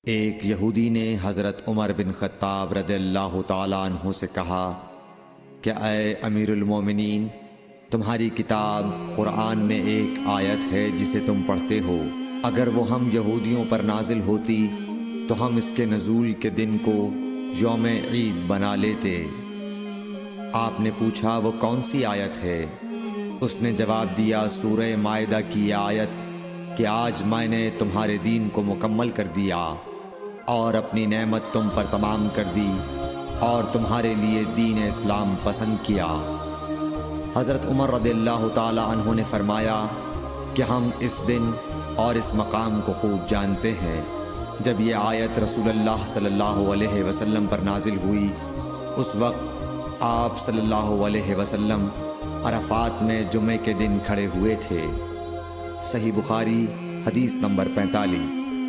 ایک یہودی نے حضرت عمر بن خطاب رضی اللہ تعالیٰ عنہ سے کہا کہ اے امیر المومنین، تمہاری کتاب قرآن میں ایک آیت ہے جسے تم پڑھتے ہو، اگر وہ ہم یہودیوں پر نازل ہوتی تو ہم اس کے نزول کے دن کو یوم عید بنا لیتے۔ آپ نے پوچھا وہ کون سی آیت ہے؟ اس نے جواب دیا سورہ مائدہ کی یہ آیت کہ آج میں نے تمہارے دین کو مکمل کر دیا اور اپنی نعمت تم پر تمام کر دی اور تمہارے لیے دین اسلام پسند کیا۔ حضرت عمر رضی اللہ تعالی عنہ نے فرمایا کہ ہم اس دن اور اس مقام کو خوب جانتے ہیں۔ جب یہ آیت رسول اللہ صلی اللہ علیہ وسلم پر نازل ہوئی، اس وقت آپ صلی اللہ علیہ وسلم عرفات میں جمعے کے دن کھڑے ہوئے تھے۔ صحیح بخاری حدیث نمبر 45۔